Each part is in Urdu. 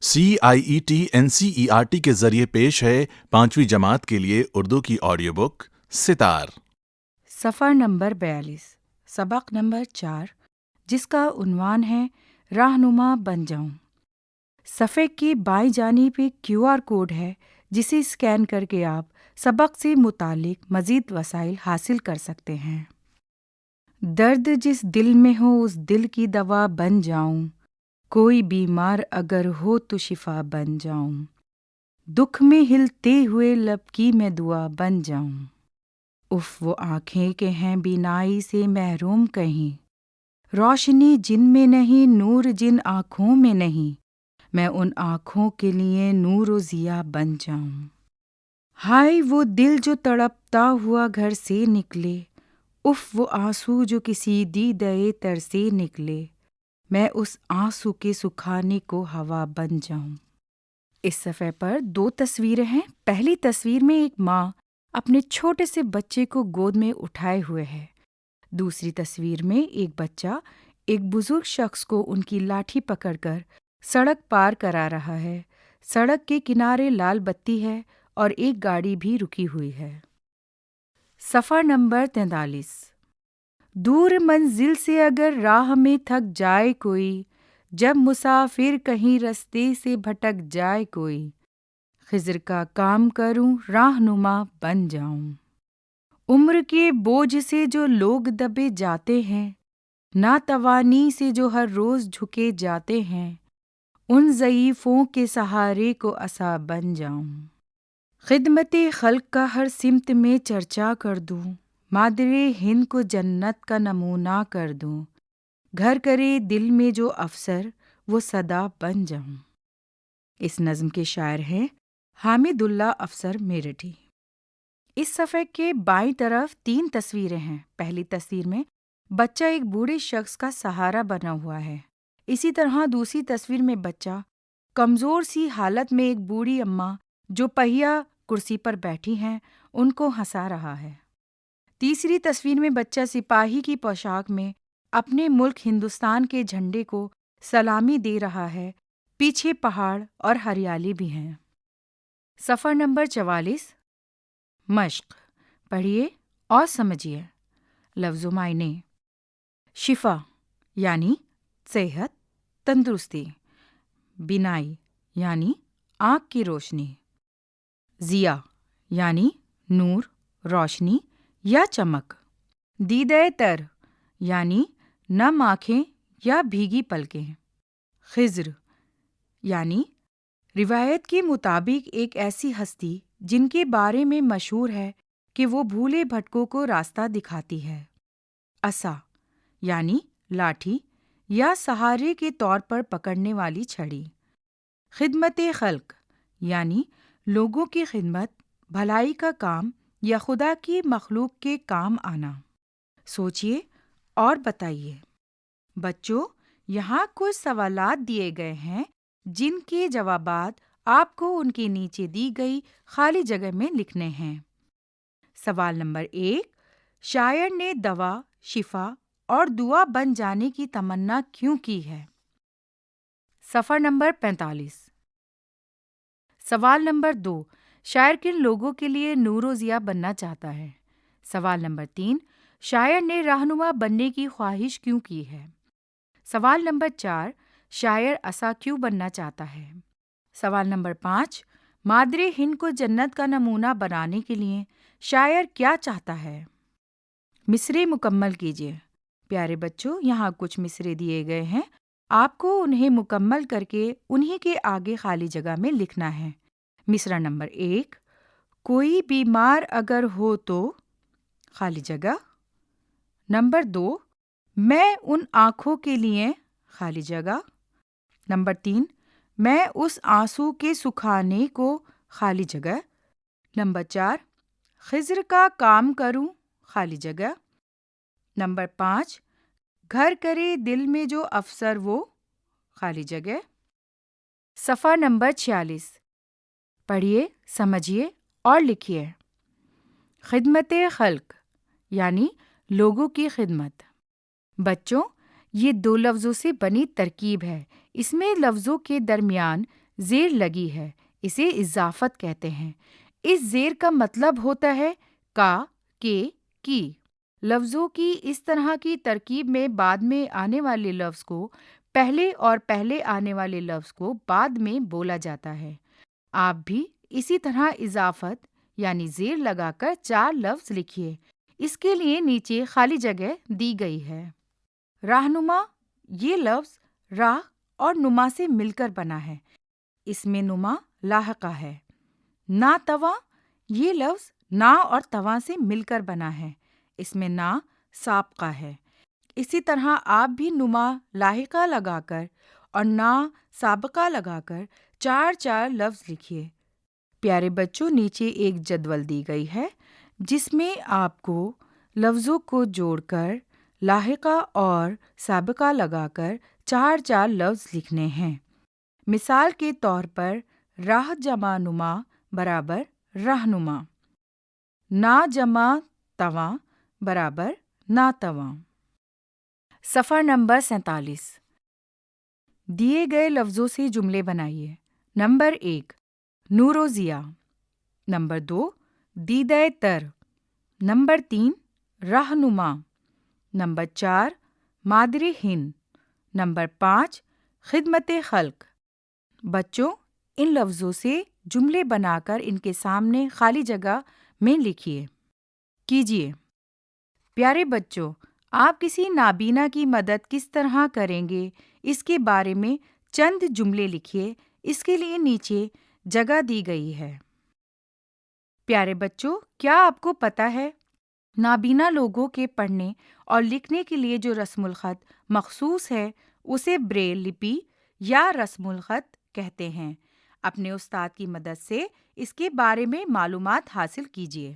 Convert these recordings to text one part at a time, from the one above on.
CIET NCERT کے ذریعے پیش ہے 5ویں جماعت کے لیے اردو کی آڈیو بک ستار۔ صفحہ نمبر 42، سبق نمبر 4، جس کا عنوان ہے رہنما بن جاؤں۔ صفحے کی بائیں جانب ایک QR کوڈ ہے جسے اسکین کر کے آپ سبق سے متعلق مزید وسائل حاصل کر سکتے ہیں۔ درد جس دل میں ہو اس دل کی دوا بن جاؤں، کوئی بیمار اگر ہو تو شفا بن جاؤں، دکھ میں ہلتے ہوئے لب کی میں دعا بن جاؤں۔ اف وہ آنکھیں کہ ہیں بینائی سے محروم کہیں، روشنی جن میں نہیں نور جن آنکھوں میں نہیں، میں ان آنکھوں کے لیے نور و ضیا بن جاؤں۔ ہائے وہ دل جو تڑپتا ہوا گھر سے نکلے، اف وہ آنسو جو کسی دیدے تر سے نکلے، میں اس آنسو کے سکھانے کو ہوا بن جاؤں۔ اس صفحے پر 2 تصویریں ہیں۔ پہلی تصویر میں ایک ماں اپنے چھوٹے سے بچے کو گود میں اٹھائے ہوئے ہے۔ دوسری تصویر میں ایک بچہ ایک بزرگ شخص کو ان کی لاٹھی پکڑ کر سڑک پار کرا رہا ہے۔ سڑک کے کنارے لال بتی ہے اور ایک گاڑی بھی رکی ہوئی ہے۔ صفحہ نمبر 43، دور منزل سے اگر راہ میں تھک جائے کوئی، جب مسافر کہیں رستے سے بھٹک جائے کوئی، خضر کا کام کروں رہنما بن جاؤں۔ عمر کے بوجھ سے جو لوگ دبے جاتے ہیں، ناتوانی سے جو ہر روز جھکے جاتے ہیں، ان ضعیفوں کے سہارے کو عصا بن جاؤں۔ خدمت خلق کا ہر سمت میں چرچا کر دوں، مادر ہند کو جنت کا نمونہ کر دوں، گھر کرے دل میں جو افسر وہ صدا بن جاؤں۔ اس نظم کے شاعر ہیں حامد اللہ افسر میرٹھی۔ اس صفحے کے بائیں طرف 3 تصویریں ہیں۔ پہلی تصویر میں بچہ ایک بوڑھے شخص کا سہارا بنا ہوا ہے۔ اسی طرح دوسری تصویر میں بچہ کمزور سی حالت میں ایک بوڑھی اماں جو پہیا کرسی پر بیٹھی ہیں ان کو ہنسا رہا ہے۔ تیسری تصویر میں بچہ سپاہی کی پوشاک میں اپنے ملک ہندوستان کے جھنڈے کو سلامی دے رہا ہے۔ پیچھے پہاڑ اور ہریالی بھی ہیں۔ صفحہ نمبر 44، مشق پڑھیے اور سمجھیے۔ لفظ و معنی: شفا یعنی صحت، تندرستی، بینائی یعنی آنکھ کی روشنی، ضیا یعنی نور، روشنی یا چمک، دیدہ تر یعنی نم آنکھیں یا بھیگی پلکیں، خضر یعنی روایت کے مطابق ایک ایسی ہستی جن کے بارے میں مشہور ہے کہ وہ بھولے بھٹکوں کو راستہ دکھاتی ہے، عصا یعنی لاٹھی یا سہارے کے طور پر پکڑنے والی چھڑی، خدمت خلق یعنی لوگوں کی خدمت، بھلائی کا کام یا خدا کی مخلوق کے کام آنا۔ سوچئے اور بتائیے۔ بچوں، یہاں کچھ سوالات دیے گئے ہیں جن کے جوابات آپ کو ان کے نیچے دی گئی خالی جگہ میں لکھنے ہیں۔ سوال نمبر 1، شاعر نے دوا، شفا اور دعا بن جانے کی تمنا کیوں کی ہے؟ صفحہ نمبر 45۔ سوال نمبر 2، شاعر کن لوگوں کے لیے نور و ضیا بننا چاہتا ہے؟ سوال نمبر 3، شاعر نے رہنما بننے کی خواہش کیوں کی ہے؟ سوال نمبر 4، شاعر عصا کیوں بننا چاہتا ہے؟ سوال نمبر 5، مادر ہند کو جنت کا نمونہ بنانے کے لیے شاعر کیا چاہتا ہے؟ مصرعے مکمل کیجیے۔ پیارے بچوں، یہاں کچھ مصرعے دیے گئے ہیں، آپ کو انہیں مکمل کر کے انہی کے آگے خالی جگہ میں لکھنا ہے۔ مصرعہ نمبر 1، کوئی بیمار اگر ہو تو خالی جگہ۔ نمبر 2، میں ان آنکھوں کے لیے خالی جگہ۔ نمبر 3، میں اس آنسو کے سکھانے کو خالی جگہ۔ نمبر 4، خضر کا کام کروں خالی جگہ۔ نمبر 5، گھر کرے دل میں جو افسر وہ خالی جگہ۔ صفحہ نمبر 46، پڑھیے، سمجھیے اور لکھیے۔ خدمت خلق یعنی لوگوں کی خدمت۔ بچوں، یہ 2 لفظوں سے بنی ترکیب ہے۔ اس میں لفظوں کے درمیان زیر لگی ہے، اسے اضافت کہتے ہیں۔ اس زیر کا مطلب ہوتا ہے کا، کے، کی۔ لفظوں کی اس طرح کی ترکیب میں بعد میں آنے والے لفظ کو پہلے اور پہلے آنے والے لفظ کو بعد میں بولا جاتا ہے۔ آپ بھی اسی طرح اضافت یعنی زیر لگا کر 4 لفظ لکھیے۔ اس کے لیے نیچے خالی جگہ دی گئی ہے۔ راہنما، یہ لفظ راہ اور نما سے مل کر بنا ہے، اس میں نما لاحقہ ہے۔ ناتواں، یہ لفظ نا اور تواں سے مل کر بنا ہے، اس میں نا سابقہ ہے۔ اسی طرح آپ بھی نما لاحقہ لگا کر اور نا سابقہ لگا کر 4 لفظ لکھیے۔ پیارے بچوں، نیچے ایک جدول دی گئی ہے جس میں آپ کو لفظوں کو جوڑ کر لاحقہ اور سابقہ لگا کر 4 لفظ لکھنے ہیں۔ مثال کے طور پر راہ جمع نما برابر رہنما، نا جمع تواں برابر ناتواں۔ صفحہ نمبر 47۔ دیے گئے لفظوں سے جملے بنائیے۔ نمبر 1، نور و ضیاء۔ نمبر 2، دیدہ تر۔ نمبر 3، رہنما۔ نمبر 4، مادر ہند۔ نمبر 5، خدمت خلق۔ بچوں، ان لفظوں سے جملے بنا کر ان کے سامنے خالی جگہ میں لکھیے کیجیے۔ پیارے بچوں، آپ کسی نابینا کی مدد کس طرح کریں گے اس کے بارے میں چند جملے لکھیے۔ اس کے لیے نیچے جگہ دی گئی ہے۔ پیارے بچوں، کیا آپ کو پتہ ہے نابینا لوگوں کے پڑھنے اور لکھنے کے لیے جو رسم الخط مخصوص ہے اسے بریل لپی یا رسم الخط کہتے ہیں۔ اپنے استاد کی مدد سے اس کے بارے میں معلومات حاصل کیجیے۔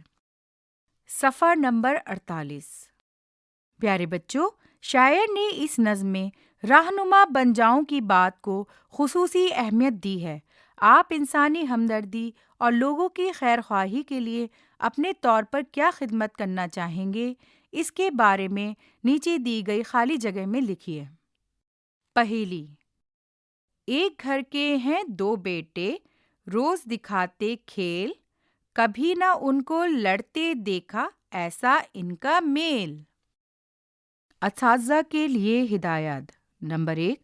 صفحہ نمبر 48۔ پیارے بچوں، شاعر نے اس نظم میں رہنما بن جاؤں کی بات کو خصوصی اہمیت دی ہے۔ آپ انسانی ہمدردی اور لوگوں کی خیر خواہی کے لیے اپنے طور پر کیا خدمت کرنا چاہیں گے اس کے بارے میں نیچے دی گئی خالی جگہ میں لکھیے۔ پہیلی، ایک گھر کے ہیں 2 بیٹے، روز دکھاتے کھیل، کبھی نہ ان کو لڑتے دیکھا ایسا ان کا میل۔ اساتذہ کے لیے ہدایات۔ نمبر 1،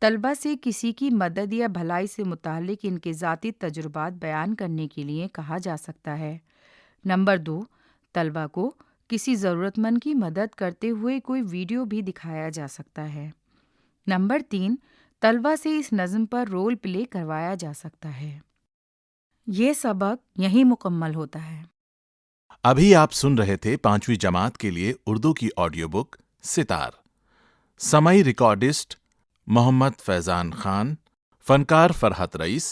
طلبہ سے کسی کی مدد یا بھلائی سے متعلق ان کے ذاتی تجربات بیان کرنے کے لیے کہا جا سکتا ہے۔ نمبر 2، طلبہ کو کسی ضرورت مند کی مدد کرتے ہوئے کوئی ویڈیو بھی دکھایا جا سکتا ہے۔ نمبر 3، طلبہ سے اس نظم پر رول پلے کروایا جا سکتا ہے۔ یہ سبق یہیں مکمل ہوتا ہے۔ ابھی آپ سن رہے تھے 5ویں جماعت کے لیے اردو کی آڈیو بک ستار۔ سماعی ریکارڈسٹ محمد فیضان خان، فنکار فرحت رئیس،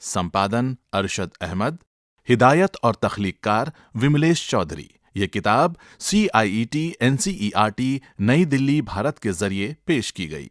سمپادن ارشد احمد، ہدایت اور تخلیق کار وملیش چودھری۔ یہ کتاب CIET NCERT نئی دلی بھارت کے ذریعے پیش کی گئی۔